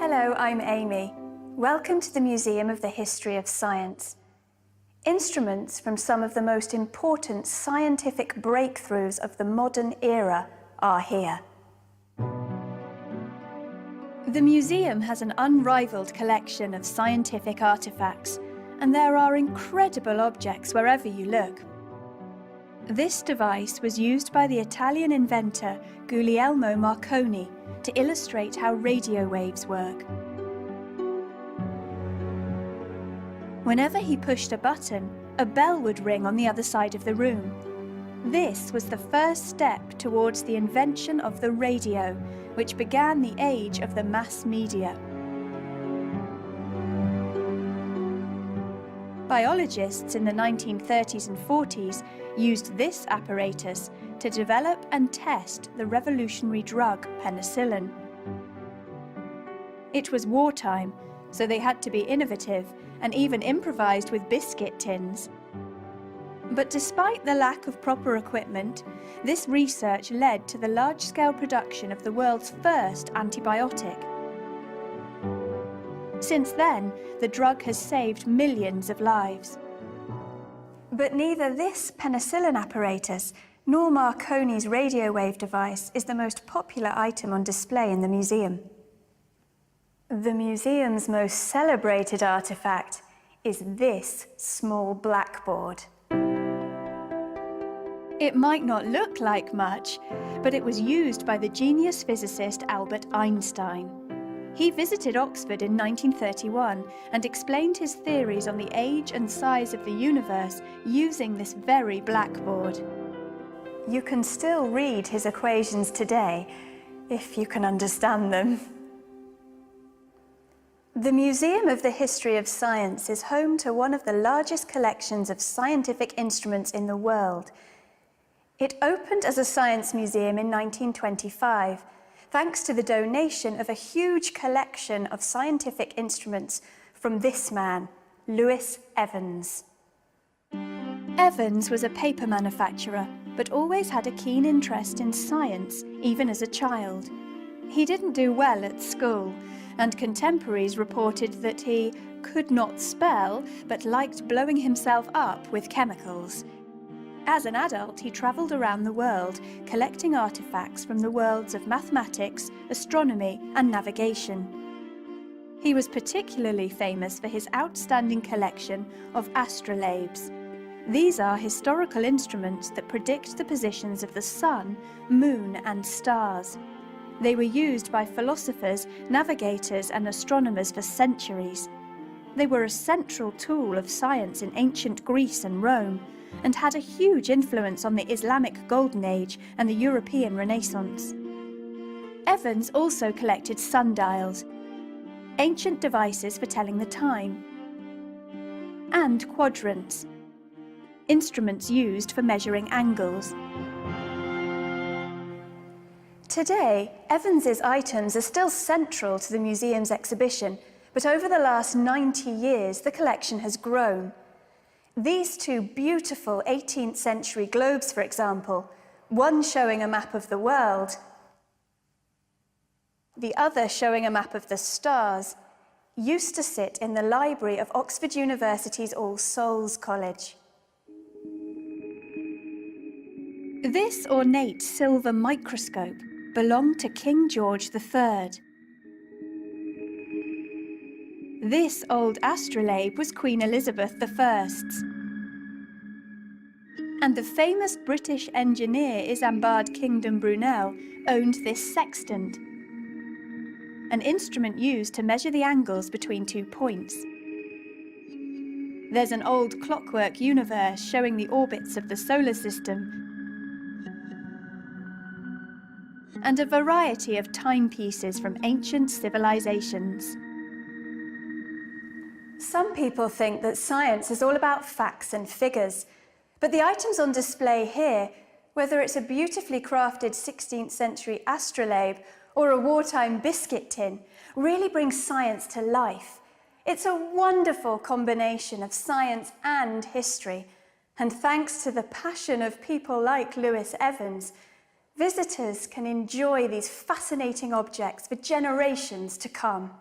Hello, I'm Amy. Welcome to the Museum of the History of Science. Instruments from some of the most important scientific breakthroughs of the modern era are here. The museum has an unrivaled collection of scientific artifacts, and there are incredible objects wherever you look. This device was used by the Italian inventor Guglielmo Marconi to illustrate how radio waves work. Whenever he pushed a button, a bell would ring on the other side of the room. This was the first step towards the invention of the radio, which began the age of the mass media. Biologists in the 1930s and 40s used this apparatus to develop and test the revolutionary drug penicillin. It was wartime, so they had to be innovative and even improvised with biscuit tins. But despite the lack of proper equipment, this research led to the large-scale production of the world's first antibiotic. Since then, the drug has saved millions of lives. But neither this penicillin apparatus nor Marconi's radio wave device is the most popular item on display in the museum. The museum's most celebrated artifact is this small blackboard. It might not look like much, but it was used by the genius physicist Albert Einstein. He visited Oxford in 1931 and explained his theories on the age and size of the universe using this very blackboard. You can still read his equations today, if you can understand them. The Museum of the History of Science is home to one of the largest collections of scientific instruments in the world. It opened as a science museum in 1925, thanks to the donation of a huge collection of scientific instruments from this man, Louis Evans. Evans was a paper manufacturer, but always had a keen interest in science, even as a child. He didn't do well at school, and contemporaries reported that he could not spell, but liked blowing himself up with chemicals. As an adult, he travelled around the world, collecting artifacts from the worlds of mathematics, astronomy, and navigation. He was particularly famous for his outstanding collection of astrolabes. These are historical instruments that predict the positions of the sun, moon, and stars. They were used by philosophers, navigators, and astronomers for centuries. They were a central tool of science in ancient Greece and Rome, and had a huge influence on the Islamic Golden Age and the European Renaissance. Evans also collected sundials, ancient devices for telling the time, and quadrants, instruments used for measuring angles. Today, Evans's items are still central to the museum's exhibition, but over the last 90 years, the collection has grown. These two beautiful 18th century globes, for example, one showing a map of the world, the other showing a map of the stars, used to sit in the library of Oxford University's All Souls College. This ornate silver microscope belonged to King George III. This old astrolabe was Queen Elizabeth I's. And the famous British engineer Isambard Kingdom Brunel owned this sextant, an instrument used to measure the angles between 2 points. There's an old clockwork universe showing the orbits of the solar system, and a variety of timepieces from ancient civilizations. Some people think that science is all about facts and figures, but the items on display here, whether it's a beautifully crafted 16th century astrolabe or a wartime biscuit tin, really bring science to life. It's a wonderful combination of science and history, and thanks to the passion of people like Louis Evans, visitors can enjoy these fascinating objects for generations to come.